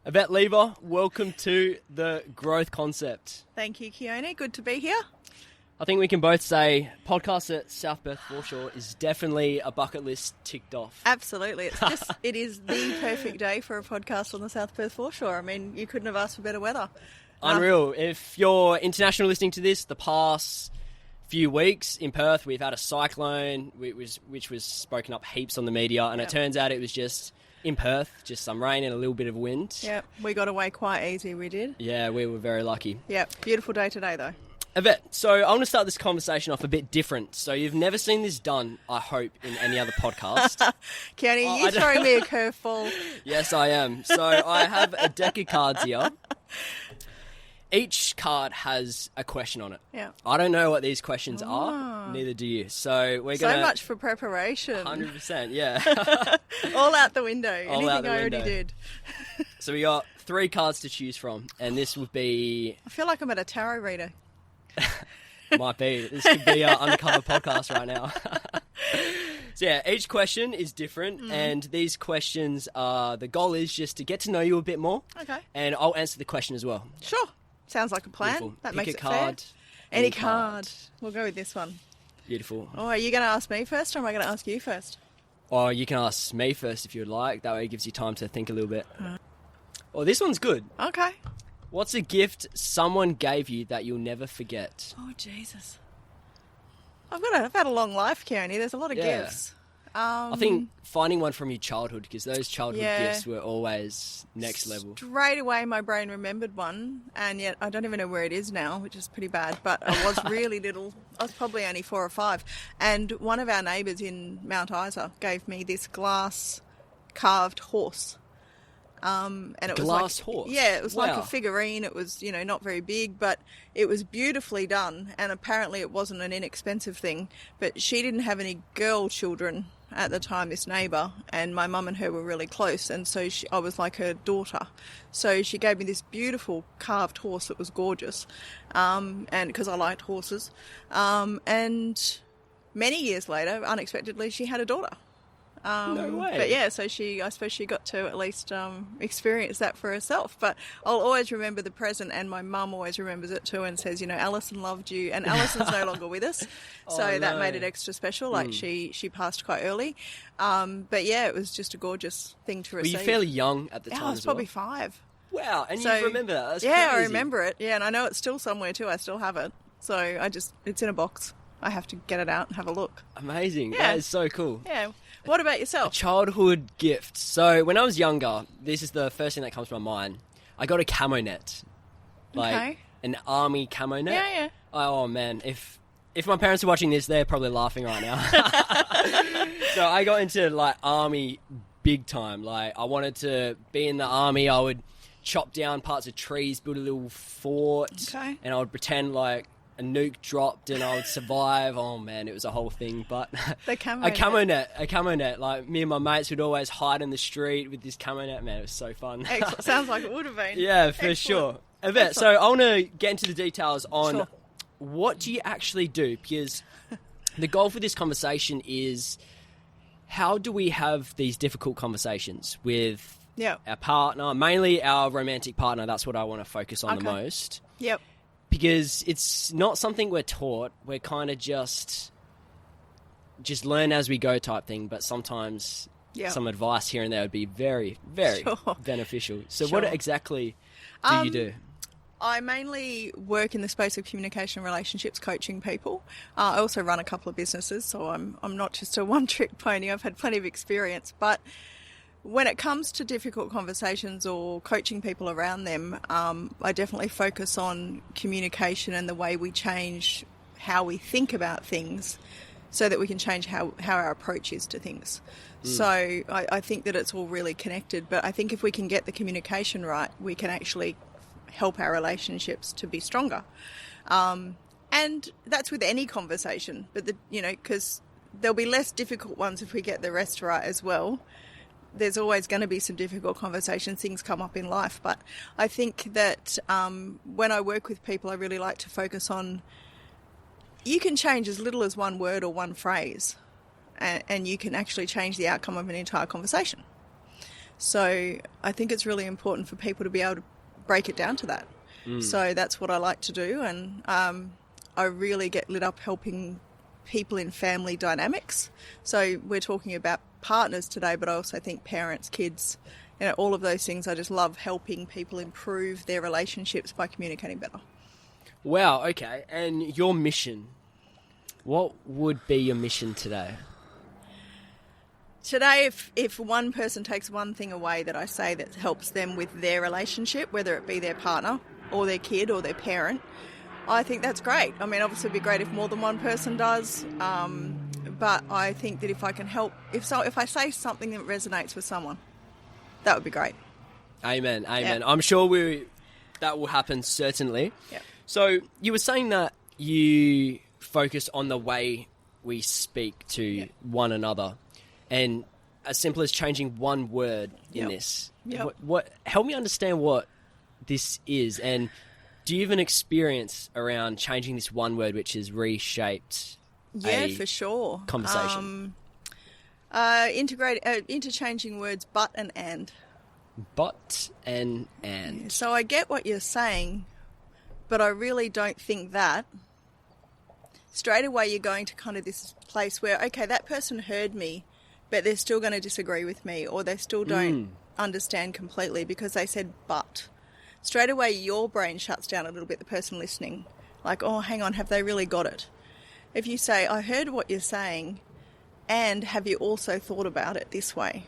Yvette Lever, welcome to the Growth Concept. Thank you, Keone. Good to be here. I think we can both say podcast at South Perth Foreshore is definitely a bucket list ticked off. Absolutely. It is the perfect day for a podcast on the South Perth Foreshore. I mean, you couldn't have asked for better weather. Unreal. If you're international listening to this, the past few weeks in Perth, we've had a cyclone, which was spoken up heaps on the media, and It turns out it was just in Perth, just some rain and a little bit of wind. Yep, we got away quite easy, we did. Yeah, we were very lucky. Yep, beautiful day today though. Yvette, so I want to start this conversation off a bit different. So you've never seen this done, I hope, in any other podcast. Keone, you throwing me a curveball. Yes, I am. So I have a deck of cards here. Each card has a question on it. Yeah. I don't know what these questions are, neither do you. So we're going to... So much for preparation. 100%, yeah. All out the window. All out the Anything I already window. did. So we got 3 cards to choose from, and this would be... I feel like I'm at a tarot reader. Might be. This could be our undercover podcast right now. So yeah, each question is different, and these questions are... The goal is just to get to know you a bit more. Okay. And I'll answer the question as well. Sure. Sounds like a plan. Beautiful. That Pick makes a it card. fair. Any card. We'll go with this one. Beautiful. Oh, are you going to ask me first, or am I going to ask you first? Or you can ask me first if you'd like. That way it gives you time to think a little bit. Oh, this one's good. Okay. What's a gift someone gave you that you'll never forget? Oh, Jesus. I've had a long life, Keone. There's a lot of gifts. I think finding one from your childhood, because those childhood Yeah. gifts were always next level. Straight away, my brain remembered one, and yet I don't even know where it is now, which is pretty bad. But I was really little. I was probably only 4 or 5. And one of our neighbours in Mount Isa gave me this glass carved horse. And it Glass was like, horse? Yeah, it was like Wow. a figurine. It was, not very big, but it was beautifully done. And apparently it wasn't an inexpensive thing. But she didn't have any girl children at the time, this neighbour, and my mum and her were really close, and so I was like her daughter. So she gave me this beautiful carved horse that was gorgeous, and because I liked horses. And many years later, unexpectedly, she had a daughter. No way. But yeah, so I suppose she got to at least experience that for herself. But I'll always remember the present, and my mum always remembers it too and says, Alison loved you. And Alison's no longer with us, so that made it extra special. Like she passed quite early. But yeah, it was just a gorgeous thing to receive. Were you fairly young at the time I was as well? probably 5. Wow, and So- you remember that? That's Yeah, I crazy. remember it. Yeah, and I know it's still somewhere too. I still have it. So it's in a box. I have to get it out and have a look. Amazing. Yeah. That is so cool. Yeah. What about yourself? Childhood gift. So when I was younger, this is the first thing that comes to my mind. I got a camo net. Okay. An army camo net. Yeah. Oh man, if my parents are watching this, they're probably laughing right now. So I got into army big time. I wanted to be in the army. I would chop down parts of trees, build a little fort, Okay. and I would pretend a nuke dropped and I would survive. Oh man, it was a whole thing. But The camo a camo net. Me and my mates would always hide in the street with this camo net. Man, it was so fun. Excellent. Sounds like it would have been. Yeah, for sure. Yvette, so I want to get into the details on Sure. what do you actually do? Because the goal for this conversation is how do we have these difficult conversations with Yep. our partner, mainly our romantic partner. That's what I want to focus on the Okay. most. Yep. Because it's not something we're taught. We're kind of just learn as we go type thing. But sometimes some advice here and there would be very, very Sure. beneficial. So Sure. what exactly do you do? I mainly work in the space of communication and relationships, coaching people. I also run a couple of businesses, so I'm not just a one-trick pony. I've had plenty of experience. But when it comes to difficult conversations or coaching people around them, I definitely focus on communication and the way we change how we think about things so that we can change how our approach is to things. So I think that it's all really connected. But I think if we can get the communication right, we can actually help our relationships to be stronger. And that's with any conversation. But, because there'll be less difficult ones if we get the rest right as well. There's always going to be some difficult conversations. Things come up in life. But I think that when I work with people, I really like to focus on you can change as little as one word or one phrase, and you can actually change the outcome of an entire conversation. So I think it's really important for people to be able to break it down to that. So that's what I like to do, and I really get lit up helping people in family dynamics. So we're talking about partners today, but I also think parents, kids, all of those things. I just love helping people improve their relationships by communicating better. Wow, okay. And your mission, what would be your mission today? Today, if one person takes one thing away that I say that helps them with their relationship, whether it be their partner or their kid or their parent, I think that's great. I mean, obviously it'd be great if more than one person does, but I think that if I can help, if I say something that resonates with someone, that would be great. Amen, amen. Yeah. I'm sure that will happen, certainly. Yeah. So you were saying that you focus on the way we speak to one another, and as simple as changing one word in this. Yep. What help me understand what this is, and do you have an experience around changing this one word which has reshaped for sure. Conversation? Interchanging words but and. But and. So I get what you're saying, but I really don't think that. Straight away you're going to kind of this place where, okay, that person heard me, but they're still going to disagree with me, or they still don't understand completely because they said but. Straight away your brain shuts down a little bit, the person listening. Like, oh, hang on, have they really got it? If you say, I heard what you're saying, and have you also thought about it this way?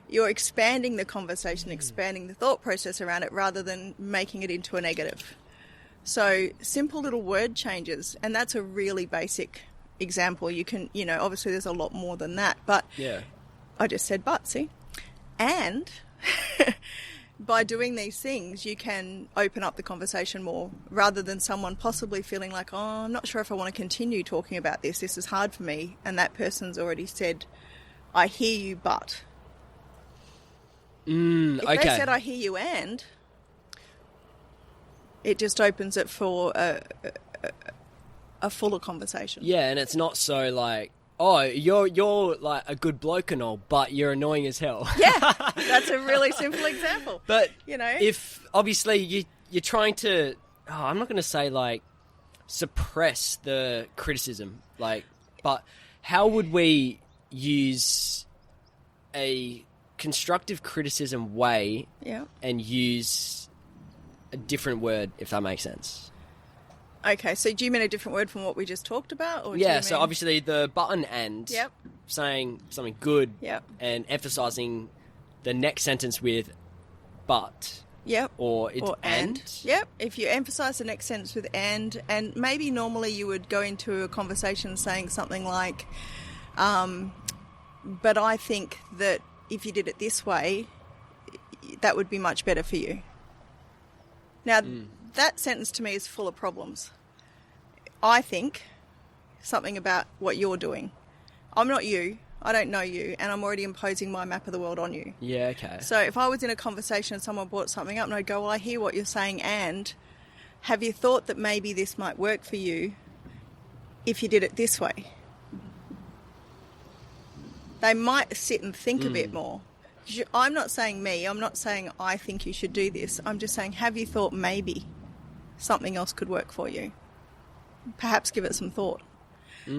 You're expanding the conversation, expanding the thought process around it rather than making it into a negative. So simple little word changes, and that's a really basic example. You can, obviously there's a lot more than that, but I just said but, see? And by doing these things, you can open up the conversation more rather than someone possibly feeling like, oh, I'm not sure if I want to continue talking about this. This is hard for me. And that person's already said, I hear you, but. If they said, I hear you, and it just opens it for a fuller conversation. Yeah, and it's not so like, oh, you're like a good bloke and all, but you're annoying as hell. Yeah, that's a really simple example. But, if obviously you're trying to, I'm not going to say like suppress the criticism, but how would we use a constructive criticism way and use a different word, if that makes sense? Okay, so do you mean a different word from what we just talked about? Or So obviously the button and saying something good and emphasising the next sentence with but. Or it's and. If you emphasise the next sentence with and maybe normally you would go into a conversation saying something like, but I think that if you did it this way, that would be much better for you. Now, that sentence to me is full of problems. I think something about what you're doing. I'm not you. I don't know you. And I'm already imposing my map of the world on you. Yeah, okay. So if I was in a conversation and someone brought something up and I'd go, well, I hear what you're saying, and have you thought that maybe this might work for you if you did it this way? They might sit and think a bit more. I'm not saying me. I'm not saying I think you should do this. I'm just saying, have you thought maybe something else could work for you? Perhaps give it some thought.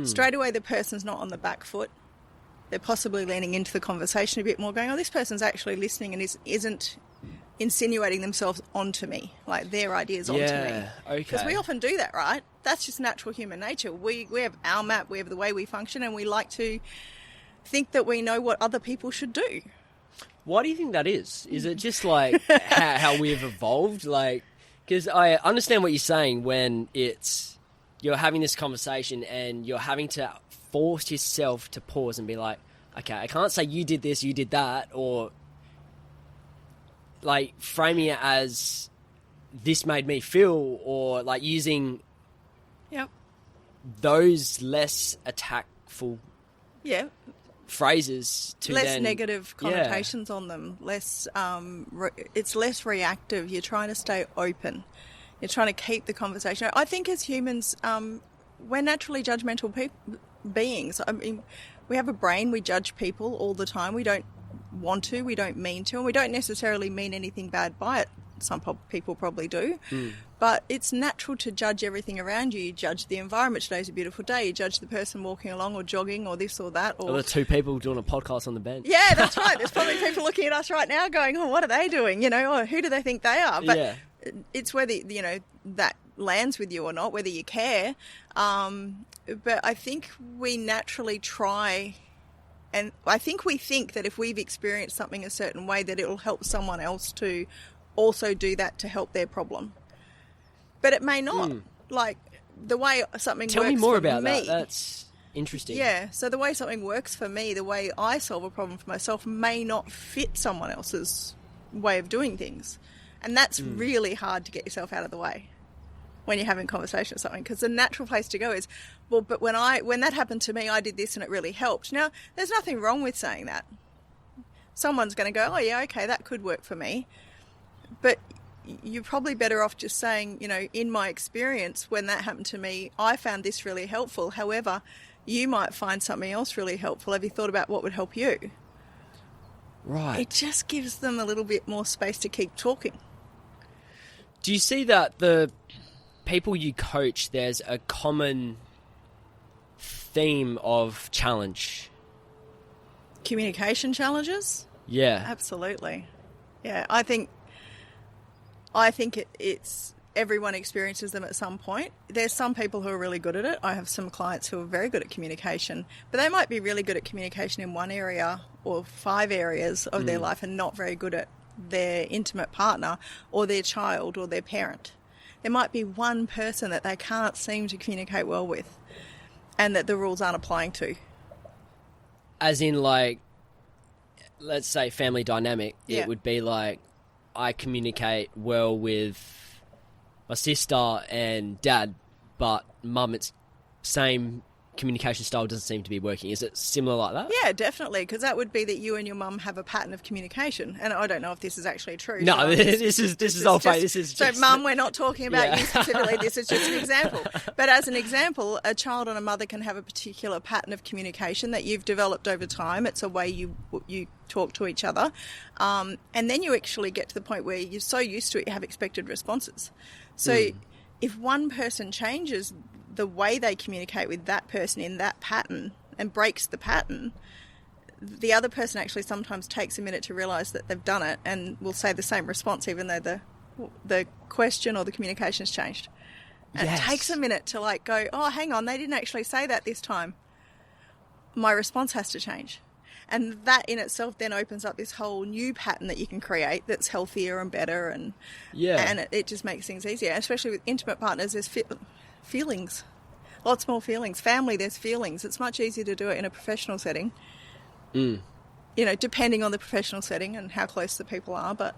Straight away, the person's not on the back foot. They're possibly leaning into the conversation a bit more, going, oh, this person's actually listening and isn't insinuating themselves onto me, like their ideas onto me. Okay. Because we often do that, right? That's just natural human nature. We have our map, we have the way we function, and we like to think that we know what other people should do. Why do you think that is? Is it just like how we've evolved? Like, because I understand what you're saying when you're having this conversation and you're having to force yourself to pause and be like, okay, I can't say you did this, you did that, or like framing it as this made me feel, or like using those less attackful phrases to less negative connotations on them, less it's less reactive. You're trying to stay open, you're trying to keep the conversation. I think as humans, we're naturally judgmental beings. I mean, we have a brain, we judge people all the time. We don't want to, we don't mean to, and we don't necessarily mean anything bad by it. Some people probably do. But it's natural to judge everything around you. You judge the environment. Today's a beautiful day. You judge the person walking along or jogging or this or that. Or the two people doing a podcast on the bench. Yeah, that's right. There's probably people looking at us right now going, oh, what are they doing? Or who do they think they are? But it's whether, that lands with you or not, whether you care. But I think we naturally try, and I think we think that if we've experienced something a certain way that it will help someone else to also do that to help their problem. But it may not. Like the way something works for me. Tell me more about that. That's interesting. Yeah. So the way something works for me, the way I solve a problem for myself may not fit someone else's way of doing things. And that's really hard to get yourself out of the way when you're having a conversation with something, because the natural place to go is, well, but when that happened to me, I did this and it really helped. Now, there's nothing wrong with saying that. Someone's going to go, oh yeah, okay, that could work for me. But you're probably better off just saying, in my experience, when that happened to me, I found this really helpful. However, you might find something else really helpful. Have you thought about what would help you? Right. It just gives them a little bit more space to keep talking. Do you see that the people you coach, there's a common theme of challenge? Communication challenges? Yeah. Absolutely. Yeah, I think it's everyone experiences them at some point. There's some people who are really good at it. I have some clients who are very good at communication, but they might be really good at communication in one area or 5 areas of their life and not very good at their intimate partner or their child or their parent. There might be one person that they can't seem to communicate well with and that the rules aren't applying to. As in, like, let's say family dynamic, it would be like, I communicate well with my sister and dad, but mum, it's same communication style doesn't seem to be working. Is it similar like that? Yeah, definitely, because that would be that you and your mum have a pattern of communication, and I don't know if this is actually true. No, this is all fake. This is just... So, mum, we're not talking about you specifically. This is just an example. But as an example, a child and a mother can have a particular pattern of communication that you've developed over time. It's a way you talk to each other, and then you actually get to the point where you're so used to it, you have expected responses. So, if one person changes the way they communicate with that person in that pattern and breaks the pattern, the other person actually sometimes takes a minute to realise that they've done it and will say the same response even though the question or the communication's changed. And it takes a minute to go, oh, hang on, they didn't actually say that this time. My response has to change. And that in itself then opens up this whole new pattern that you can create that's healthier and better, and it just makes things easier. Especially with intimate partners, there's feelings, lots more feelings. Family, there's feelings. It's much easier to do it in a professional setting, depending on the professional setting and how close the people are. But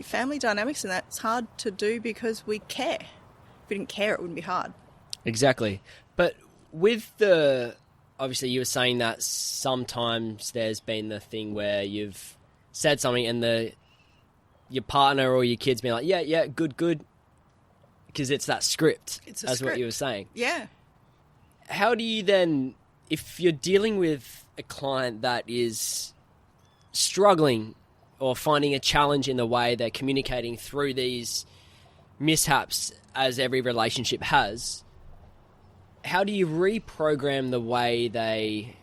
family dynamics and that's hard to do because we care. If we didn't care, it wouldn't be hard. Exactly. But with obviously you were saying that sometimes there's been the thing where you've said something and your partner or your kid's been like, yeah, good. Because it's that script, as what you were saying. Yeah. How do you then, if you're dealing with a client that is struggling or finding a challenge in the way they're communicating through these mishaps, as every relationship has, how do you reprogram the way they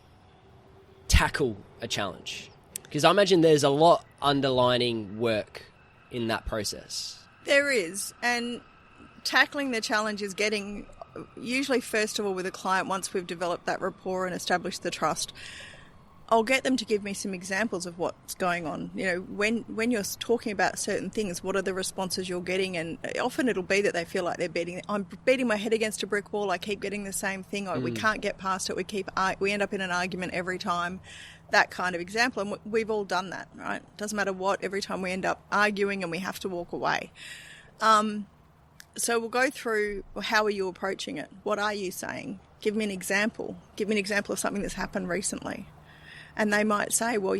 tackle a challenge? Because I imagine there's a lot underlining work in that process. There is, and tackling the challenge is getting, usually first of all with a client, once we've developed that rapport and established the trust, I'll get them to give me some examples of what's going on. When you're talking about certain things, what are the responses you're getting? And often it'll be that they feel like I'm beating my head against a brick wall. I keep getting the same thing. We can't get past it. We end up in an argument every time. That kind of example. And we've all done that, right? Doesn't matter what, every time we end up arguing and we have to walk away. So we'll go through, how are you approaching it? What are you saying? Give me an example. Give me an example of something that's happened recently. And they might say, well,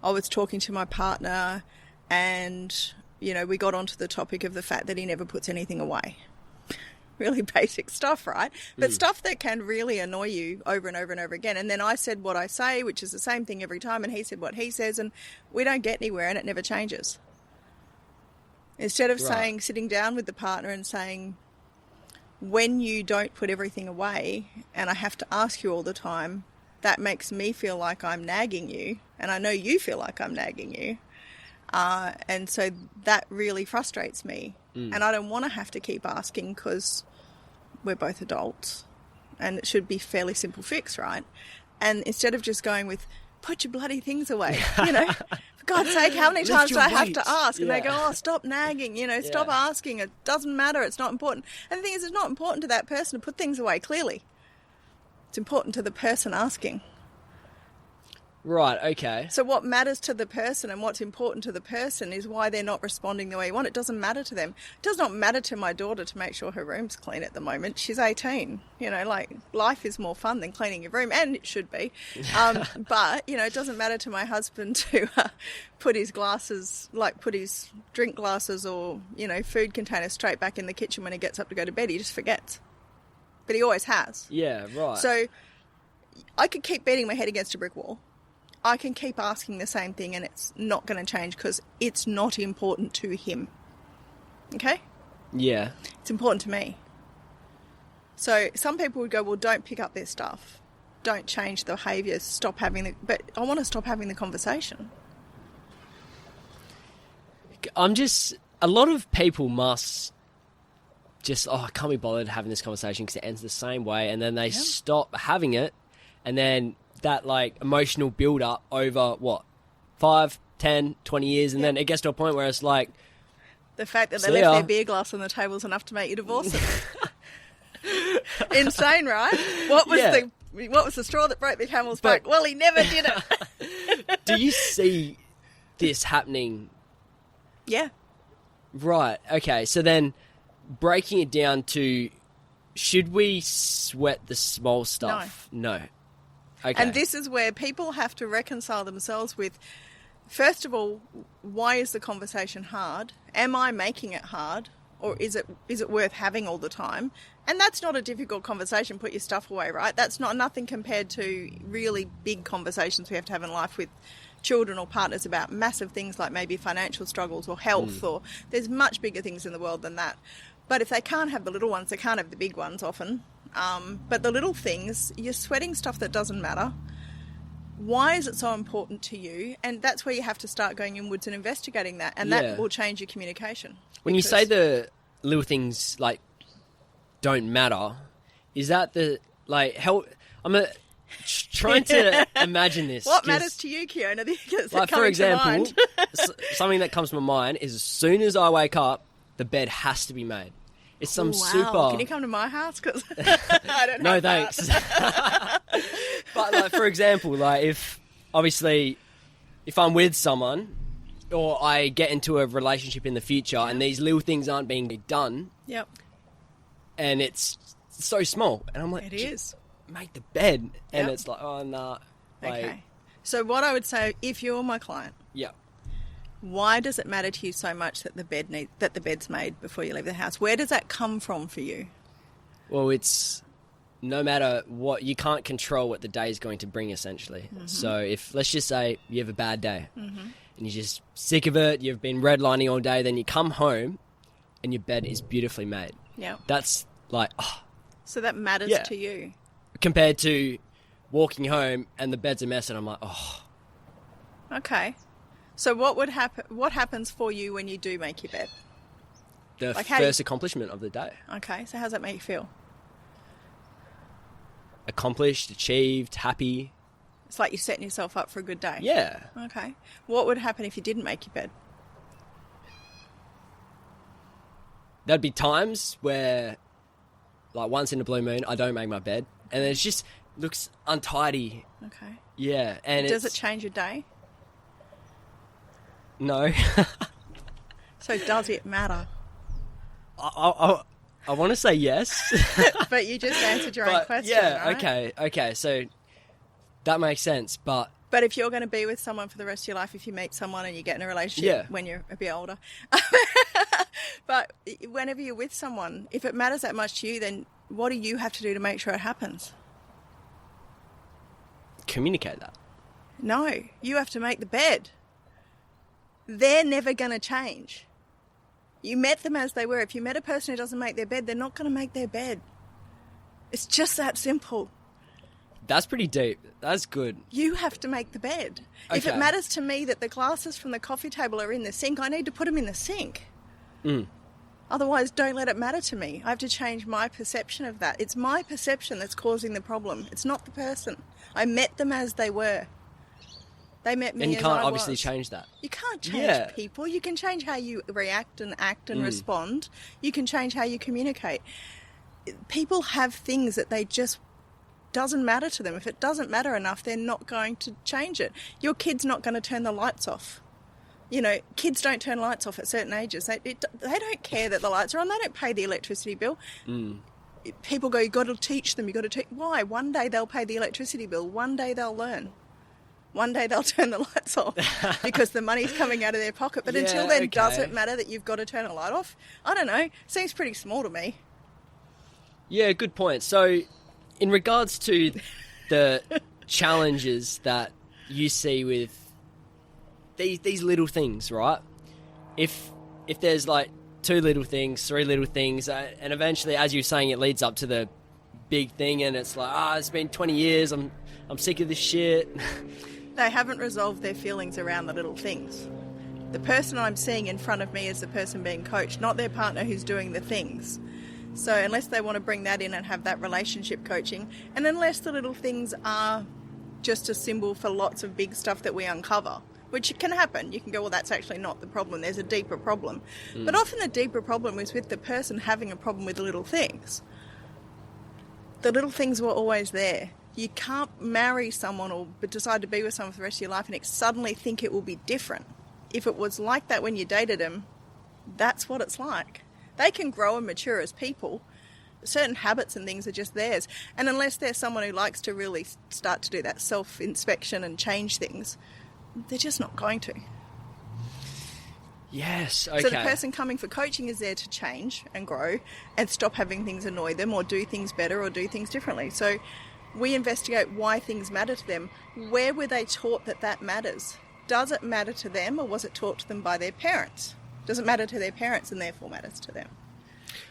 I was talking to my partner and, we got onto the topic of the fact that he never puts anything away. really basic stuff, right? But stuff that can really annoy you over and over and over again. And then I said what I say, which is the same thing every time, and he said what he says, and we don't get anywhere, and it never changes. Instead of sitting down with the partner and saying, when you don't put everything away and I have to ask you all the time, that makes me feel like I'm nagging you, and I know you feel like I'm nagging you. And so that really frustrates me. And I don't want to have to keep asking because we're both adults and it should be fairly simple fix, right? And instead of just going with, put your bloody things away, you know, for God's sake, how many times do I have to ask? And they go, oh, stop nagging, you know, stop asking. It doesn't matter. It's not important. And the thing is, it's not important to that person to put things away, clearly. It's important to the person asking. Right, okay. So what matters to the person and what's important to the person is why they're not responding the way you want. It doesn't matter to them. It does not matter to my daughter to make sure her room's clean at the moment. She's 18. You know, like, life is more fun than cleaning your room, and it should be. But, you know, it doesn't matter to my husband to put his drink glasses or, you know, food containers straight back in the kitchen when he gets up to go to bed. He just forgets. But he always has. Yeah, right. So I could keep beating my head against a brick wall. I can keep asking the same thing and it's not going to change because it's not important to him. Okay? Yeah. It's important to me. So some people would go, well, don't pick up their stuff. Don't change the behaviour. But I want to stop having the conversation. A lot of people must just, I can't be bothered having this conversation because it ends the same way, and then they stop having it, and then that like emotional build up over 5, 10, 20 years, and then it gets to a point where it's like, the fact that they left their beer glass on the table is enough to make you divorce them. Insane, right? What was the straw that broke the camel's back? Well, he never did it. Do you see this happening? Yeah. Right. Okay. So then breaking it down to, should we sweat the small stuff? No. Okay. And this is where people have to reconcile themselves with, first of all, why is the conversation hard? Am I making it hard? Or is it worth having all the time? And that's not a difficult conversation. Put your stuff away, right? That's nothing compared to really big conversations we have to have in life with children or partners about massive things like maybe financial struggles or health, or there's much bigger things in the world than that. But if they can't have the little ones, they can't have the big ones often. But the little things, you're sweating stuff that doesn't matter. Why is it so important to you? And that's where you have to start going inwards and investigating that. And that will change your communication. When you say the little things, like, don't matter, is that the, like, help? I'm trying to imagine this. What matters to you, Kiona? Like, for example, something that comes to my mind is as soon as I wake up, the bed has to be made. It's some super... Can you come to my house? Because I don't know. No, thanks. But, like, for example, like, if I'm with someone or I get into a relationship in the future and these little things aren't being done... Yep. And it's so small. And I'm like... It is. Make the bed. And it's like, oh, nah. Like, okay. So what I would say, if you're my client... Yeah. Why does it matter to you so much that the bed's made before you leave the house? Where does that come from for you? Well, it's no matter what, you can't control what the day is going to bring, essentially. Mm-hmm. So if, let's just say you have a bad day and you're just sick of it, you've been redlining all day, then you come home and your bed is beautifully made. Yeah. That's like, so that matters to you. Compared to walking home and the bed's a mess and I'm like, oh. Okay. So what happens for you when you do make your bed? The first accomplishment of the day. Okay, so how does that make you feel? Accomplished, achieved, happy. It's like you're setting yourself up for a good day. Yeah. Okay. What would happen if you didn't make your bed? There'd be times where, like once in a blue moon, I don't make my bed. And it just looks untidy. Okay. Yeah. And does it change your day? No. So does it matter? I want to say yes. But you just answered your own question, yeah, right? Okay. So that makes sense, but if you're going to be with someone for the rest of your life, if you meet someone and you get in a relationship when you're a bit older, But whenever you're with someone, if it matters that much to you, then what do you have to do to make sure it happens? Communicate that. No, you have to make the bed. They're never going to change. You met them as they were. If you met a person who doesn't make their bed, they're not going to make their bed. It's just that simple. That's pretty deep. That's good. You have to make the bed. Okay. If it matters to me that the glasses from the coffee table are in the sink, I need to put them in the sink. Otherwise, don't let it matter to me. I have to change my perception of that. It's my perception that's causing the problem. It's not the person. I met them as they were. They met me as I was. And you can't obviously change that. You can't change people. You can change how you react and act and respond. You can change how you communicate. People have things that they just doesn't matter to them. If it doesn't matter enough, they're not going to change it. Your kid's not going to turn the lights off. You know, kids don't turn lights off at certain ages. They don't care that the lights are on. They don't pay the electricity bill. People go, you've got to teach them. You've got to teach. Why? One day they'll pay the electricity bill. One day they'll learn. One day they'll turn the lights off because the money's coming out of their pocket. But until then, does it matter that you've got to turn a light off? I don't know. Seems pretty small to me. Yeah, good point. So in regards to the challenges that you see with these little things, right? If there's like 2 little things, 3 little things, and eventually, as you're saying, it leads up to the big thing, and it's like, it's been 20 years, I'm sick of this shit. They haven't resolved their feelings around the little things. The person I'm seeing in front of me is the person being coached, not their partner who's doing the things. So unless they want to bring that in and have that relationship coaching, and unless the little things are just a symbol for lots of big stuff that we uncover, which can happen. You can go, well, that's actually not the problem. There's a deeper problem. But often the deeper problem is with the person having a problem with the little things. The little things were always there. You can't marry someone or decide to be with someone for the rest of your life and suddenly think it will be different. If it was like that when you dated them, that's what it's like. They can grow and mature as people. Certain habits and things are just theirs. And unless they're someone who likes to really start to do that self-inspection and change things, they're just not going to. Yes, okay. So the person coming for coaching is there to change and grow and stop having things annoy them or do things better or do things differently. So we investigate why things matter to them. Where were they taught that matters? Does it matter to them, or was it taught to them by their parents? Does it matter to their parents and therefore matters to them?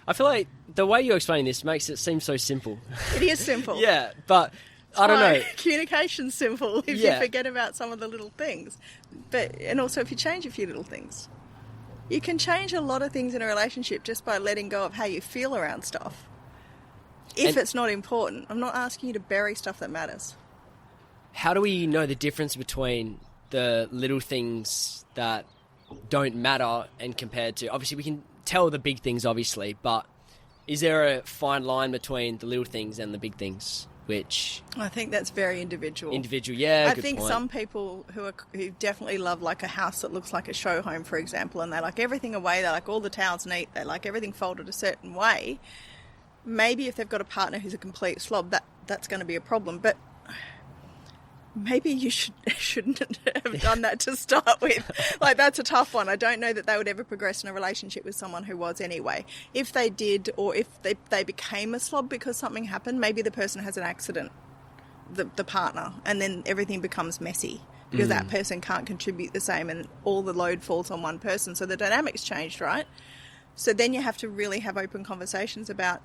I feel like the way you explain this makes it seem so simple. It is simple. Yeah, but I don't know. Communication's simple if you forget about some of the little things. And also if you change a few little things. You can change a lot of things in a relationship just by letting go of how you feel around stuff. If it's not important. I'm not asking you to bury stuff that matters. How do we know the difference between the little things that don't matter and compared to... Obviously, we can tell the big things, obviously, but is there a fine line between the little things and the big things? Which I think that's very individual. Yeah, I think some people who definitely love like a house that looks like a show home, for example, and they like everything away, they like all the towels neat, they like everything folded a certain way. Maybe if they've got a partner who's a complete slob, that's going to be a problem. But maybe you shouldn't have done that to start with. Like, that's a tough one. I don't know that they would ever progress in a relationship with someone who was anyway. If they did, or if they became a slob because something happened, maybe the person has an accident, the partner, and then everything becomes messy because that person can't contribute the same and all the load falls on one person. So the dynamics changed, right? So then you have to really have open conversations about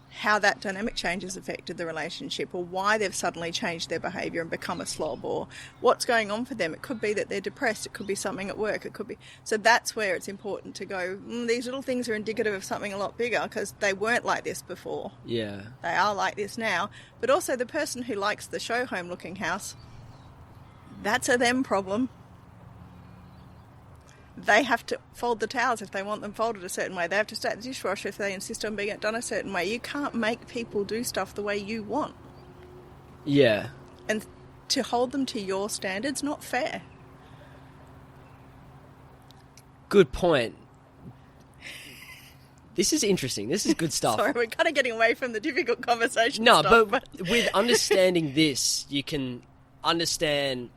how that dynamic change has affected the relationship, or why they've suddenly changed their behaviour and become a slob, or what's going on for them. It could be that they're depressed, it could be something at work, it could be... So that's where it's important to go, these little things are indicative of something a lot bigger because they weren't like this before. Yeah. They are like this now. But also the person who likes the show home looking house, that's a them problem. They have to fold the towels if they want them folded a certain way. They have to start the dishwasher if they insist on being done a certain way. You can't make people do stuff the way you want. Yeah. And to hold them to your standards, not fair. Good point. This is interesting. This is good stuff. Sorry, we're kind of getting away from the difficult conversation No, stuff, but with understanding this, you can understand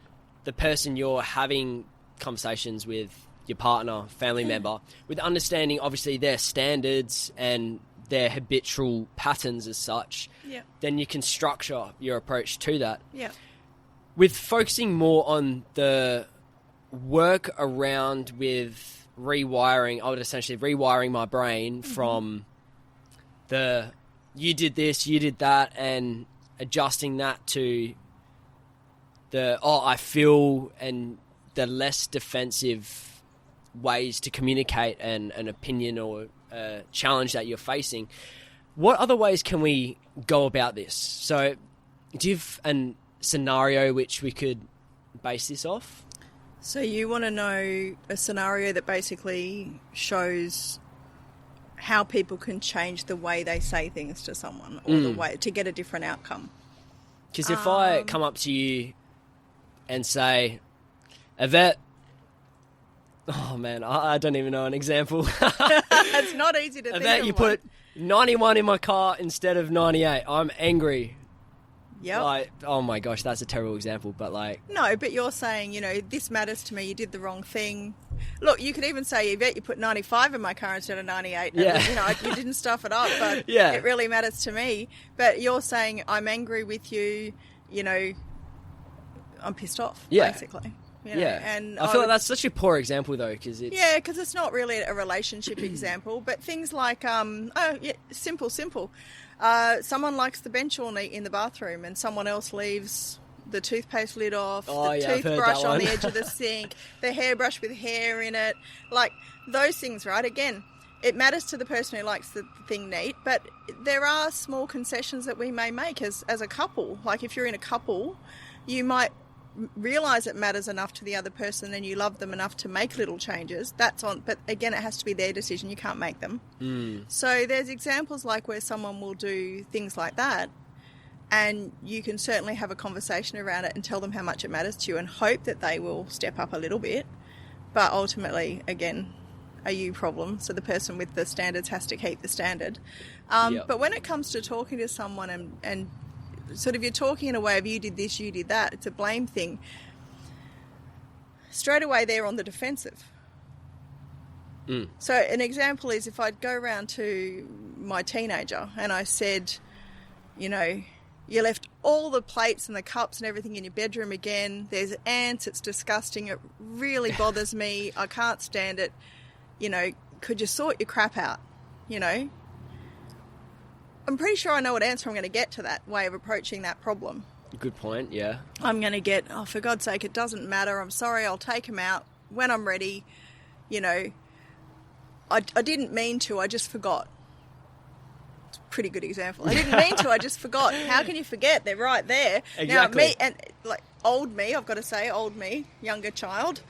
the person you're having conversations with your partner, family member, with understanding obviously their standards and their habitual patterns as such, then you can structure your approach to that. Yeah. With focusing more on the work around with rewiring, I would essentially rewiring my brain from the you did this, you did that, and adjusting that to the I feel, and the less defensive ways to communicate an opinion or a challenge that you're facing. What other ways can we go about this? So do you have a scenario which we could base this off? So you want to know a scenario that basically shows how people can change the way they say things to someone, or the way to get a different outcome. Because if I come up to you and say, Yvette, oh man, I don't even know an example. It's not easy to think Yvette, of you one. put 91 in my car instead of 98. I'm angry. Yep. Like, oh my gosh, that's a terrible example, but like... No, but you're saying, this matters to me, you did the wrong thing. Look, you could even say, Yvette, you put 95 in my car instead of 98. Yeah. You didn't stuff it up, but yeah. It really matters to me. But you're saying, I'm angry with you, I'm pissed off, basically. Yeah. And I feel like that's such a poor example, though, because it's... Yeah, because it's not really a relationship example, but things like, simple. Someone likes the bench all neat in the bathroom, and someone else leaves the toothpaste lid off, toothbrush on the edge of the sink, the hairbrush with hair in it, like those things, right? Again, it matters to the person who likes the thing neat, but there are small concessions that we may make as a couple. Like if you're in a couple, you might realise it matters enough to the other person and you love them enough to make little changes. But again, it has to be their decision. You can't make them. So there's examples like where someone will do things like that, and you can certainly have a conversation around it and tell them how much it matters to you and hope that they will step up a little bit. But ultimately, again, a you problem. So the person with the standards has to keep the standard. But when it comes to talking to someone and sort of you're talking in a way of you did this, you did that, it's a blame thing, straight away they're on the defensive. So an example is if I'd go around to my teenager and I said, you left all the plates and the cups and everything in your bedroom again, there's ants, it's disgusting, it really bothers me, I can't stand it, could you sort your crap out, I'm pretty sure I know what answer I'm going to get to that way of approaching that problem. Good point, yeah. I'm going to get, for God's sake, it doesn't matter. I'm sorry, I'll take them out when I'm ready. I didn't mean to, I just forgot. It's a pretty good example. I didn't mean to, I just forgot. How can you forget? They're right there. Exactly. Now, old me, I've got to say, old me, younger child,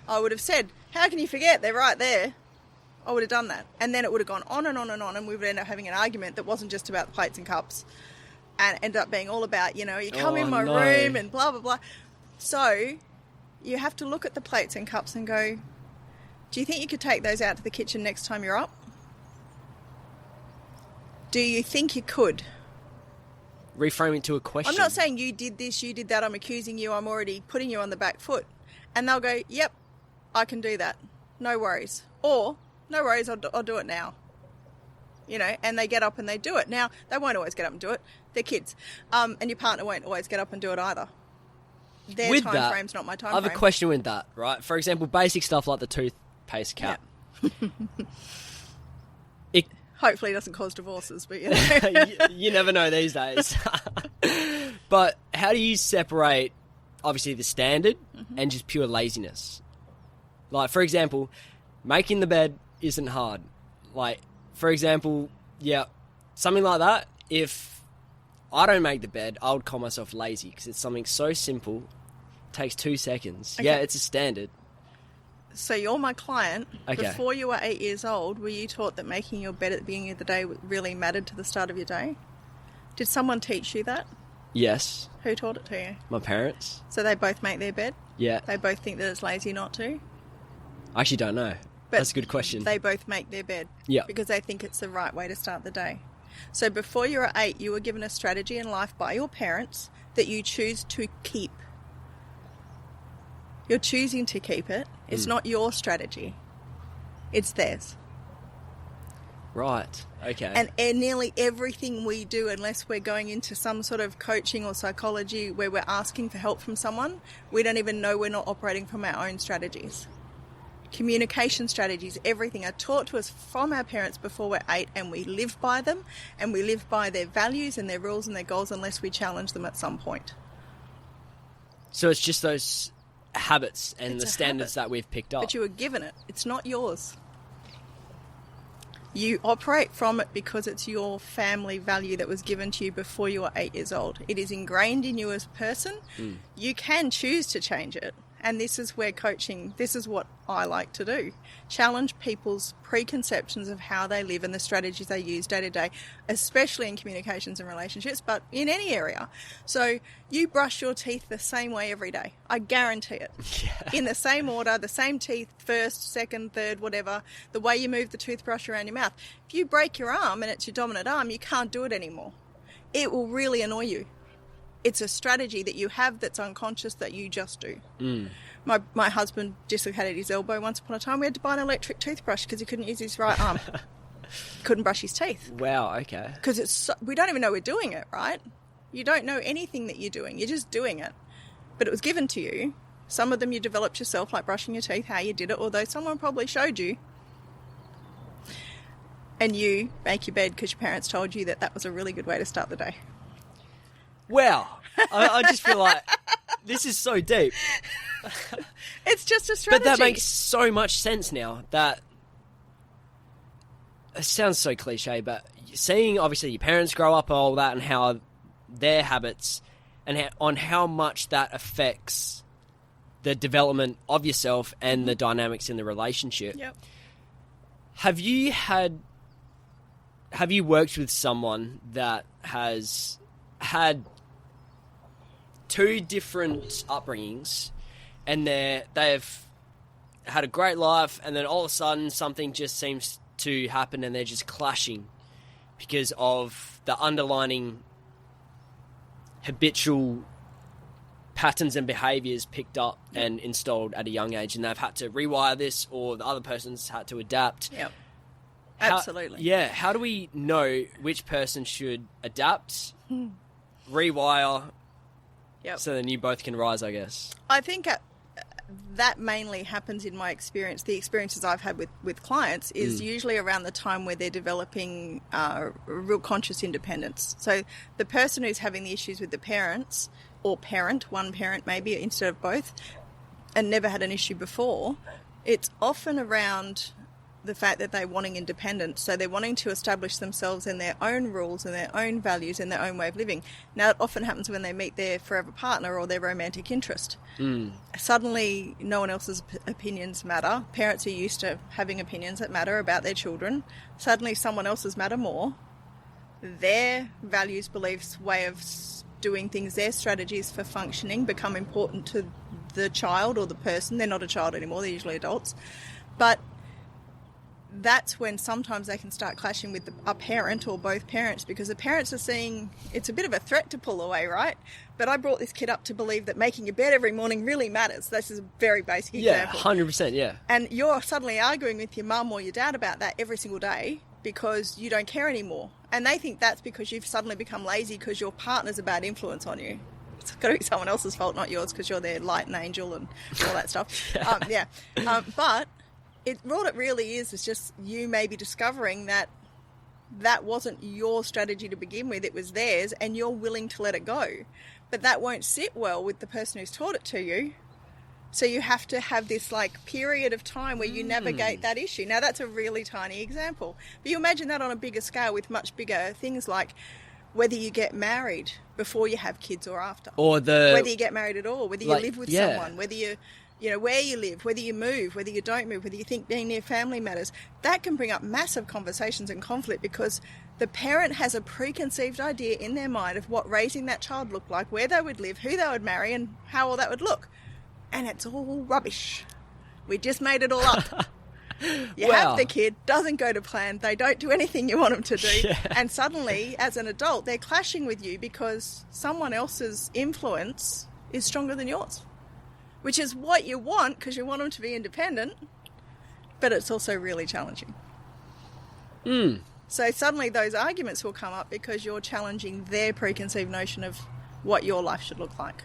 I would have said, how can you forget? They're right there. I would have done that. And then it would have gone on and on and on, and we would end up having an argument that wasn't just about the plates and cups, and ended up being all about, you come in my room and blah, blah, blah. So you have to look at the plates and cups and go, do you think you could take those out to the kitchen next time you're up? Do you think you could? Reframe it to a question. I'm not saying you did this, you did that, I'm accusing you, I'm already putting you on the back foot. And they'll go, yep, I can do that. No worries. Or, no worries, I'll do it now. And they get up and they do it. Now, they won't always get up and do it. They're kids. And your partner won't always get up and do it either. Their time frame's not my time frame. I have a question with that, right? For example, basic stuff like the toothpaste cap. Yeah. Hopefully it doesn't cause divorces, but you never know these days. But how do you separate, obviously, the standard and just pure laziness? Like, for example, making the bed isn't hard. Like, for example, something like that, if I don't make the bed, I would call myself lazy because it's something so simple, takes 2 seconds. Okay. Yeah, it's a standard. So you're my client. Okay. Before you were 8 years old, were you taught that making your bed at the beginning of the day really mattered to the start of your day? Did someone teach you that? Yes. Who taught it to you? My parents. So they both make their bed? Yeah. They both think that it's lazy not to? I actually don't know. But that's a good question. They both make their bed. Yeah. Because they think it's the right way to start the day. So before you were 8, you were given a strategy in life by your parents that you choose to keep. You're choosing to keep it It's not your strategy. It's theirs. Right. Okay. And nearly everything we do, unless we're going into some sort of coaching or psychology where we're asking for help from someone, we don't even know we're not operating from our own strategies. Communication strategies, everything are taught to us from our parents before we're 8, and we live by them, and we live by their values and their rules and their goals unless we challenge them at some point. So it's just those habits and the standards that we've picked up. But you were given it. It's not yours. You operate from it because it's your family value that was given to you before you were 8 years old. It is ingrained in you as a person. You can choose to change it. And this is where coaching, this is what I like to do. Challenge people's preconceptions of how they live and the strategies they use day to day, especially in communications and relationships, but in any area. So you brush your teeth the same way every day. I guarantee it. Yeah. In the same order, the same teeth, first, second, third, whatever, the way you move the toothbrush around your mouth. If you break your arm and it's your dominant arm, you can't do it anymore. It will really annoy you. It's a strategy that you have that's unconscious that you just do. My husband dislocated his elbow once upon a time. We had to buy an electric toothbrush because he couldn't use his right arm. Couldn't brush his teeth. Wow, okay. Because we don't even know we're doing it, right? You don't know anything that you're doing. You're just doing it. But it was given to you. Some of them you developed yourself, like brushing your teeth, how you did it, although someone probably showed you. And you make your bed because your parents told you that was a really good way to start the day. Wow. I just feel like this is so deep. It's just a strategy. But that makes so much sense now. That it sounds so cliche, but seeing obviously your parents grow up and all that and how their habits and on how much that affects the development of yourself and the dynamics in the relationship. Yep. Have you worked with someone that has had two different upbringings and they've had a great life, and then all of a sudden something just seems to happen and they're just clashing because of the underlining habitual patterns and behaviours picked up and installed at a young age, and they've had to rewire this, or the other person's had to adapt. Yep. Absolutely. How do we know which person should adapt, rewire, so then you both can rise, I guess? I think that mainly happens in my experience. The experiences I've had with clients is usually around the time where they're developing real conscious independence. So the person who's having the issues with the parents, or one parent maybe instead of both, and never had an issue before, it's often around the fact that they're wanting independence. So they're wanting to establish themselves in their own rules and their own values and their own way of living. Now, it often happens when they meet their forever partner or their romantic interest. Suddenly, no one else's opinions matter. Parents are used to having opinions that matter about their children. Suddenly, someone else's matter more. Their values, beliefs, way of doing things, their strategies for functioning become important to the child or the person. They're not a child anymore, they're usually adults. But that's when sometimes they can start clashing with a parent or both parents, because the parents are seeing it's a bit of a threat to pull away, right? But I brought this kid up to believe that making your bed every morning really matters. This is a very basic example. 100%, yeah. And you're suddenly arguing with your mum or your dad about that every single day because you don't care anymore. And they think that's because you've suddenly become lazy because your partner's a bad influence on you. It's got to be someone else's fault, not yours, because you're their light and angel and all that stuff. But what it really is just you maybe discovering that wasn't your strategy to begin with, it was theirs, and you're willing to let it go. But that won't sit well with the person who's taught it to you. So you have to have this period of time where you navigate that issue. Now, that's a really tiny example. But you imagine that on a bigger scale with much bigger things like whether you get married before you have kids or after. Or whether you get married at all, whether you live with someone, whether you where you live, whether you move, whether you don't move, whether you think being near family matters. That can bring up massive conversations and conflict because the parent has a preconceived idea in their mind of what raising that child looked like, where they would live, who they would marry, and how all that would look. And it's all rubbish. We just made it all up. You have the kid, doesn't go to plan, they don't do anything you want them to do, and suddenly, as an adult, they're clashing with you because someone else's influence is stronger than yours. which is what you want because you want them to be independent, but it's also really challenging. So suddenly those arguments will come up because you're challenging their preconceived notion of what your life should look like.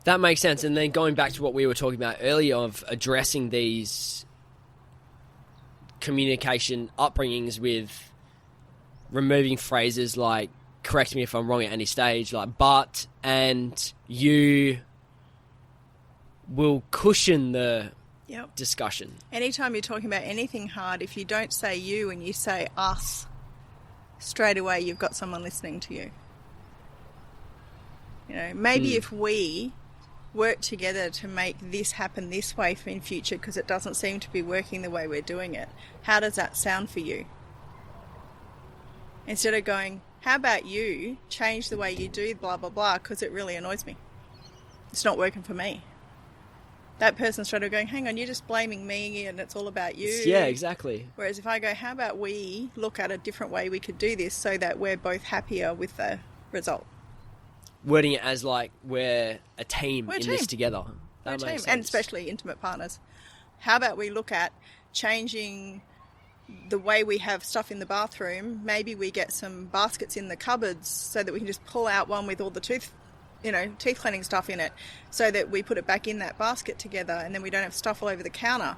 That makes sense. And then going back to what we were talking about earlier of addressing these communication upbringings with removing phrases like, correct me if I'm wrong at any stage, like but and you will cushion the discussion. Anytime you're talking about anything hard, if you don't say you and you say us, straight away you've got someone listening to you. You know, maybe if we work together to make this happen this way for in future because it doesn't seem to be working the way we're doing it, how does that sound for you? Instead of going, how about you change the way you do blah, blah, blah, because it really annoys me. It's not working for me. That person's straight away going, hang on, you're just blaming me and it's all about you. Yeah, exactly. Whereas if I go, how about we look at a different way we could do this so that we're both happier with the result? Wording it as like we're a team this together. That makes sense. And especially intimate partners. How about we look at changing the way we have stuff in the bathroom? Maybe we get some baskets in the cupboards so that we can just pull out one with all the teeth cleaning stuff in it, so that we put it back in that basket together and then we don't have stuff all over the counter.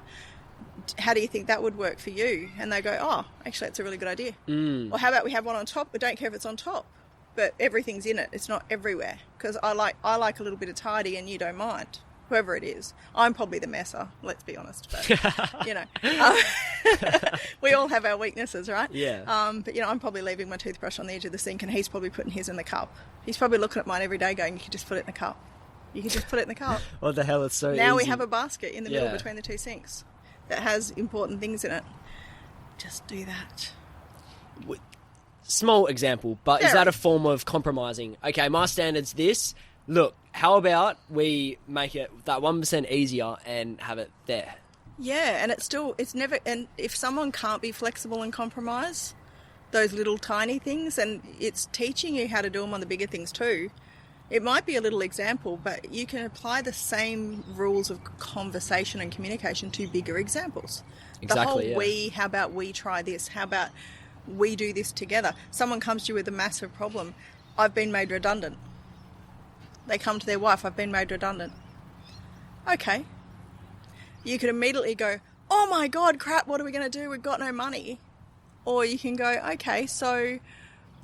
How do you think that would work for you? And they go, oh, actually that's a really good idea. Or how about we have one on top, but don't care if it's on top, but everything's in it, it's not everywhere, because I like a little bit of tidy and you don't mind, whoever it is. I'm probably the messer, let's be honest, but we all have our weaknesses, right? Yeah. But I'm probably leaving my toothbrush on the edge of the sink and he's probably putting his in the cup. He's probably looking at mine every day going, you could just put it in the cup. You could just put it in the cup. What the hell, it's so now easy. We have a basket in the middle between the two sinks that has important things in it. Just do that. Small example, but is that a form of compromising? Okay, my standard's this. Look, how about we make it that 1% easier and have it there? Yeah, and it's never, and if someone can't be flexible and compromise those little tiny things, and it's teaching you how to do them on the bigger things too. It might be a little example, but you can apply the same rules of conversation and communication to bigger examples. Exactly, the whole how about we try this? How about we do this together? Someone comes to you with a massive problem. I've been made redundant. They come to their wife, I've been made redundant. Okay. You could immediately go, oh my God, crap, what are we going to do? We've got no money. Or you can go, okay, so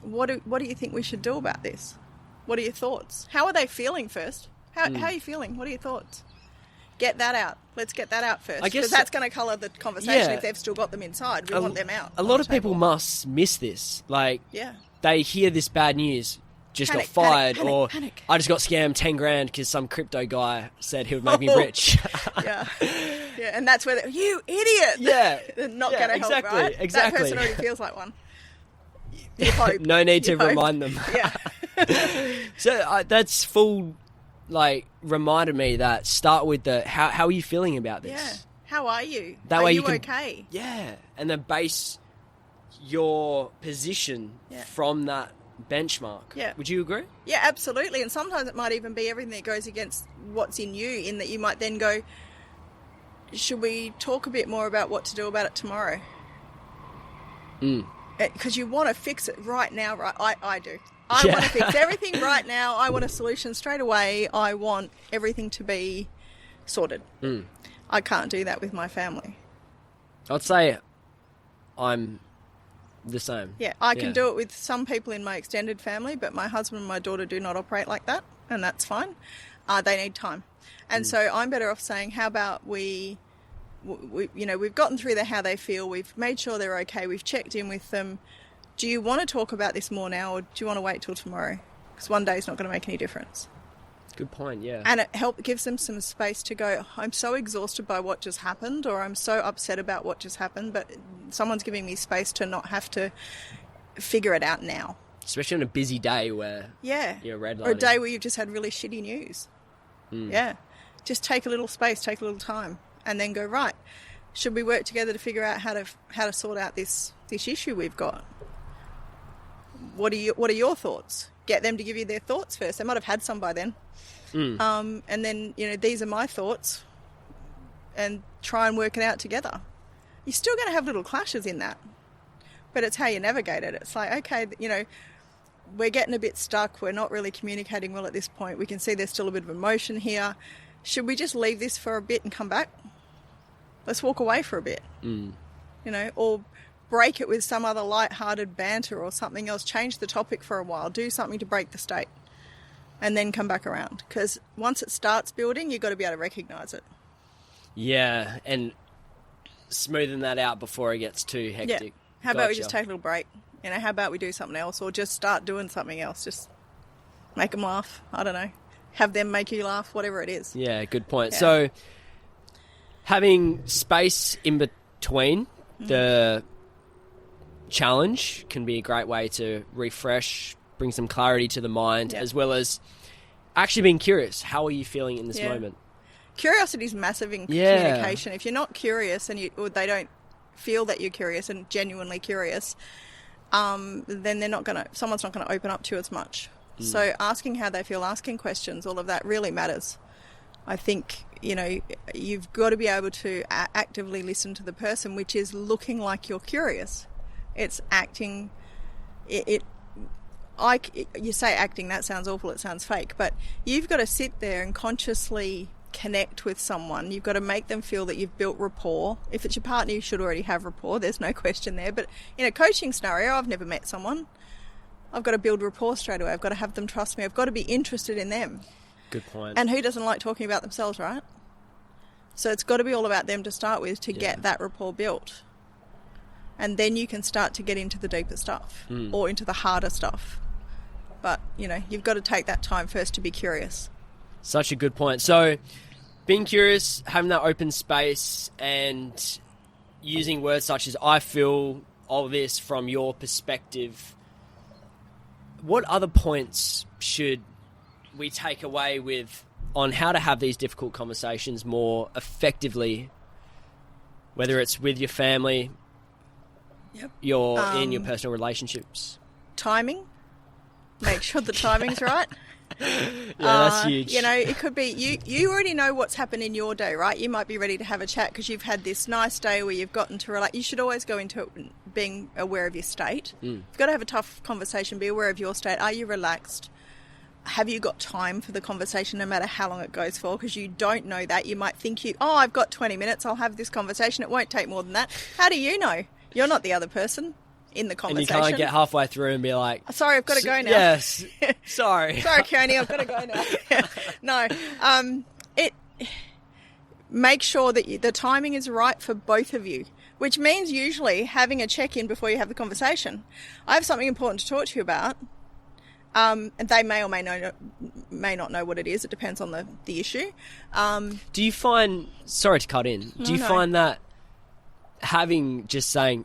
what do you think we should do about this? What are your thoughts? How are they feeling first? How are you feeling? What are your thoughts? Get that out. Let's get that out first. Because that's going to colour the conversation if they've still got them inside. We want them out. A lot of people must miss this. Like, they hear this bad news, just got fired, panic. I just got scammed 10 grand because some crypto guy said he would make me rich. Yeah, and that's where you idiot. Yeah, they're not going to help, right? Exactly. That person already feels like one. You hope. No need to remind them. Yeah. So that's full, reminded me that start with the how are you feeling about this? Yeah. How are you? That are way you can, okay? Yeah, and then base your position from that benchmark. Yeah. Would you agree? Yeah, absolutely. And sometimes it might even be everything that goes against what's in you, in that you might then go, should we talk a bit more about what to do about it tomorrow? Because you want to fix it right now, right? I do. I want to fix everything right now. I want a solution straight away. I want everything to be sorted. I can't do that with my family. I'd say I'm the same. Yeah, I can do it with some people in my extended family, but my husband and my daughter do not operate like that, and that's fine. They need time. And so I'm better off saying, how about we've gotten through how they feel, we've made sure they're okay, we've checked in with them. Do you want to talk about this more now, or do you want to wait till tomorrow? Because one day is not going to make any difference. Good point, yeah. And it gives them some space to go, I'm so exhausted by what just happened, or I'm so upset about what just happened, but someone's giving me space to not have to figure it out now. Especially on a busy day where you're redlining. Or a day where you've just had really shitty news. Yeah. Just take a little space, take a little time, and then go, right, should we work together to figure out how to sort out this issue we've got? What are your thoughts? get them to give you their thoughts first. They might have had some by then. And then, these are my thoughts, and try and work it out together. You're still going to have little clashes in that, but it's how you navigate it. It's like, okay, we're getting a bit stuck. We're not really communicating well at this point. We can see there's still a bit of emotion here. Should we just leave this for a bit and come back? Let's walk away for a bit, or break it with some other light-hearted banter or something else. Change the topic for a while. Do something to break the state and then come back around. Because once it starts building, you've got to be able to recognise it. Yeah, and smoothing that out before it gets too hectic. Yeah. How about we just take a little break? How about we do something else, or just start doing something else? Just make them laugh. I don't know. Have them make you laugh, whatever it is. Yeah, good point. Yeah. So having space in between the challenge can be a great way to refresh, bring some clarity to the mind, as well as actually being curious. How are you feeling in this moment? Curiosity is massive in communication. If you're not curious and or they don't feel that you're curious and genuinely curious, then someone's not going to open up to you as much. So asking how they feel, asking questions, all of that really matters. I think, you've got to be able to actively listen to the person, which is looking like you're curious. It's acting. You say acting, that sounds awful, it sounds fake, but you've got to sit there and consciously connect with someone. You've got to make them feel that you've built rapport. If it's your partner, you should already have rapport. There's no question there. But in a coaching scenario, I've never met someone. I've got to build rapport straight away. I've got to have them trust me. I've got to be interested in them. Good point. And who doesn't like talking about themselves, right? So it's got to be all about them to start with to get that rapport built. And then you can start to get into the deeper stuff or into the harder stuff. But, you've got to take that time first to be curious. Such a good point. So being curious, having that open space, and using words such as I feel all this from your perspective. What other points should we take away on how to have these difficult conversations more effectively, whether it's with your family, in your personal relationships? Timing. Make sure the timing's right. That's huge. It could be you already know what's happened in your day, right? You might be ready to have a chat because you've had this nice day where you've gotten to relax. You should always go into it being aware of your state. You've got to have a tough conversation, be aware of your state. Are you relaxed? Have you got time for the conversation, no matter how long it goes for? Because you don't know that. You might think I've got 20 minutes, I'll have this conversation. It won't take more than that. How do you know? You're not the other person in the conversation. And you can't get halfway through and be like, sorry, I've got to go now. Yes. Sorry. Sorry, Keone, I've got to go now. No. Make sure that the timing is right for both of you, which means usually having a check-in before you have the conversation. I have something important to talk to you about. And they may or may not know what it is. It depends on the issue. Do you find, sorry to cut in, do you find that just saying,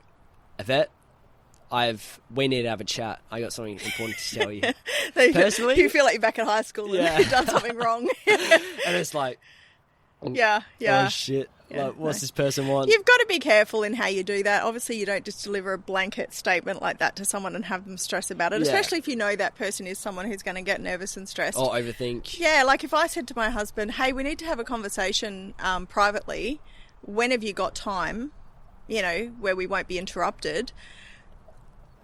Yvette, we need to have a chat. I got something important to tell you. Personally, you feel like you're back at high school and you've done something wrong. And it's like, oh shit. Yeah, what's this person want? You've got to be careful in how you do that. Obviously, you don't just deliver a blanket statement like that to someone and have them stress about it, especially if you know that person is someone who's going to get nervous and stressed. Or overthink. Yeah, like if I said to my husband, hey, we need to have a conversation privately. When have you got time, where we won't be interrupted?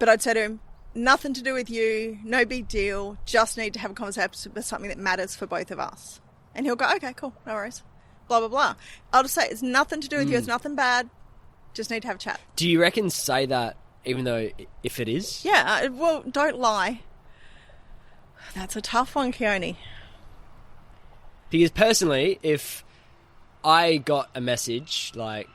But I'd say to him, nothing to do with you, no big deal, just need to have a conversation about something that matters for both of us. And he'll go, okay, cool, no worries. Blah, blah, blah. I'll just say, it's nothing to do with you, it's nothing bad, just need to have a chat. Do you reckon say that even though if it is? Yeah, well, don't lie. That's a tough one, Keone. Because personally, if I got a message like,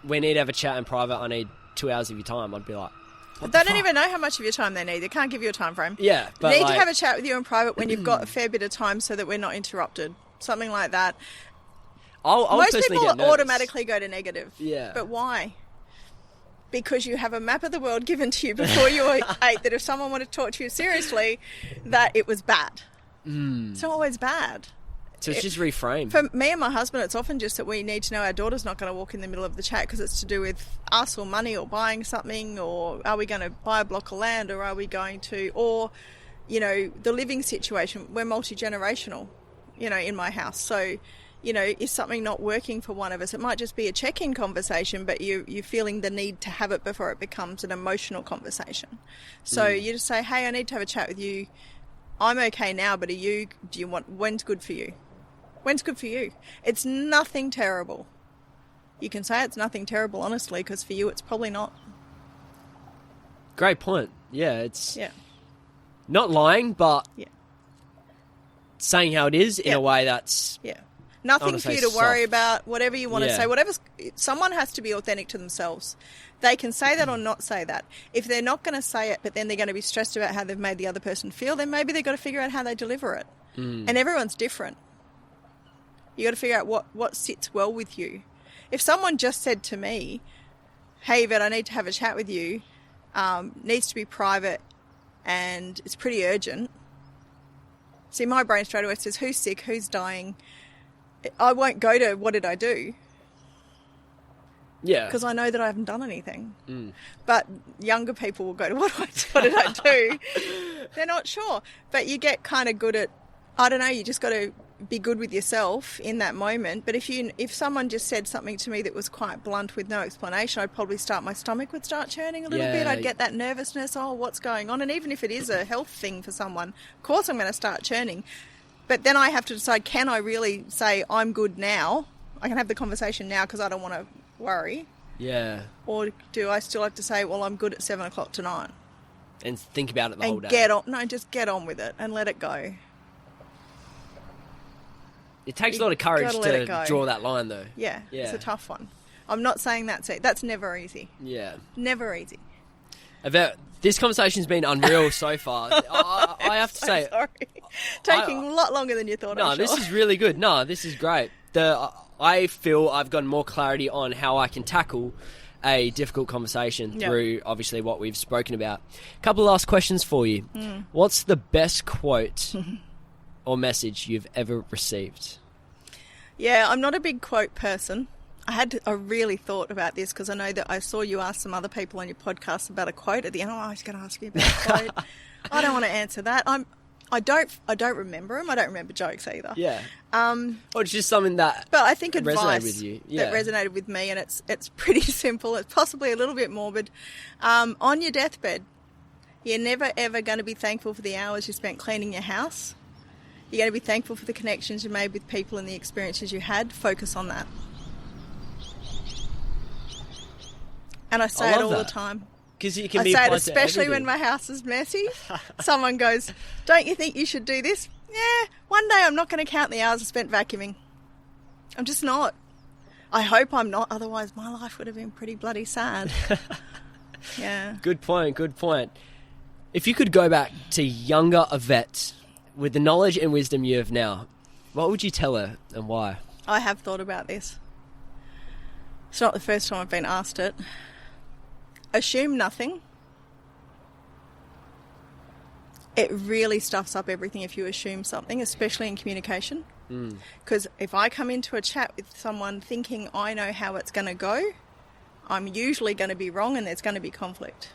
we need to have a chat in private, I need 2 hours of your time, I'd be like, they don't even know how much of your time they need. They can't give you a time frame. Yeah. But they need to have a chat with you in private when you've got a fair bit of time so that we're not interrupted. Something like that. Most people automatically go to negative. Yeah. But why? Because you have a map of the world given to you before you were 8 that if someone wanted to talk to you seriously, that it was bad. It's not always bad. So it's just reframed. For me and my husband, it's often just that we need to know our daughter's not going to walk in the middle of the chat because it's to do with us or money or buying something, or are we going to buy a block of land, or are we going to, or you know, the living situation, we're multi-generational, you know, in my house. So, you know, is something not working for one of us? It might just be a check-in conversation, but you're feeling the need to have it before it becomes an emotional conversation. So you just say, hey, I need to have a chat with you. I'm okay now, but when's good for you? When's good for you? It's nothing terrible. You can say it's nothing terrible, honestly, because for you it's probably not. Great point. Yeah, it's not lying, but saying how it is in a way that's... Yeah. Nothing for you to worry about, whatever you want to say. Someone has to be authentic to themselves. They can say that or not say that. If they're not going to say it, but then they're going to be stressed about how they've made the other person feel, then maybe they've got to figure out how they deliver it. And everyone's different. You got to figure out what sits well with you. If someone just said to me, hey, Yvette, I need to have a chat with you, needs to be private and it's pretty urgent. See, my brain straight away says, who's sick, who's dying? I won't go to what did I do? Yeah. Because I know that I haven't done anything. But younger people will go to what did I do? They're not sure. But you get kind of good at, I don't know, you just got to be good with yourself in that moment. But if someone just said something to me that was quite blunt with no explanation, my stomach would start churning a little bit. I'd get that nervousness, what's going on? And even if it is a health thing for someone, of course I'm going to start churning. But then I have to decide, can I really say I'm good now? I can have the conversation now because I don't want to worry. Yeah. Or do I still have to say, well, I'm good at 7 o'clock tonight? And think about it the whole day. Just get on with it and let it go. It takes a lot of courage to draw that line, though. Yeah, it's a tough one. I'm not saying that's never easy. Yeah. Never easy. Yvette, this conversation's been unreal so far. I have to say... Sorry. Taking a lot longer than you thought, No, this is really good. No, this is great. I feel I've gotten more clarity on how I can tackle a difficult conversation through, obviously, what we've spoken about. A couple of last questions for you. What's the best quote or message you've ever received? Yeah, I'm not a big quote person. I really thought about this because I know that I saw you ask some other people on your podcast about a quote at the end. I was going to ask you about a quote. I don't want to answer that. I don't remember them. I don't remember jokes either. Yeah. Or it's just something that but I think advice resonated with you. That resonated with me, and it's pretty simple. It's possibly a little bit morbid. On your deathbed, you're never ever going to be thankful for the hours you spent cleaning your house. You're going to be thankful for the connections you made with people and the experiences you had. Focus on that. And I say it all the time. Because you can I be say it applied to especially everything. when my house is messy. Someone goes, don't you think you should do this? Yeah, one day I'm not going to count the hours I spent vacuuming. I'm just not. I hope I'm not, otherwise my life would have been pretty bloody sad. Yeah. Good point. If you could go back to younger Yvette with the knowledge and wisdom you have now, what would you tell her and why? I have thought about this. It's not the first time I've been asked it. Assume nothing. It really stuffs up everything if you assume something, especially in communication. Because if I come into a chat with someone thinking I know how it's going to go, I'm usually going to be wrong and there's going to be conflict.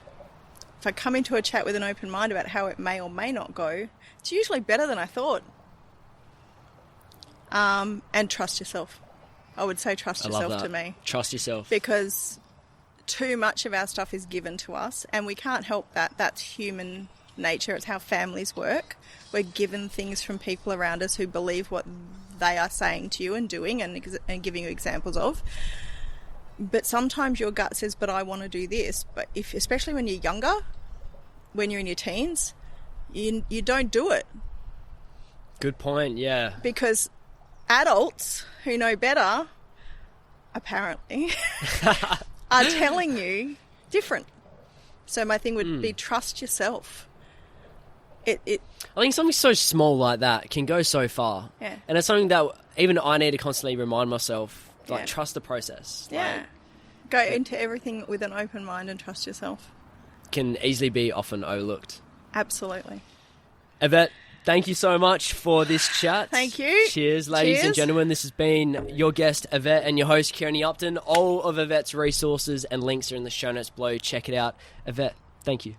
If I come into a chat with an open mind about how it may or may not go, it's usually better than I thought. And trust yourself. I would say trust yourself to me. Trust yourself. Because too much of our stuff is given to us and we can't help that. That's human nature. It's how families work. We're given things from people around us who believe what they are saying to you and doing and giving you examples of. But sometimes your gut says, but I want to do this. But especially when you're younger, when you're in your teens, you don't do it. Good point, yeah. Because adults who know better, apparently, are telling you different. So my thing would be trust yourself. I think something so small like that can go so far. Yeah. And it's something that even I need to constantly remind myself, trust the process. Yeah. Go into everything with an open mind and trust yourself. Can easily be often overlooked. Absolutely. Yvette, thank you so much for this chat. Thank you. Cheers, ladies and gentlemen. This has been your guest, Yvette, and your host, Kieran Upton. All of Yvette's resources and links are in the show notes below. Check it out. Yvette, thank you.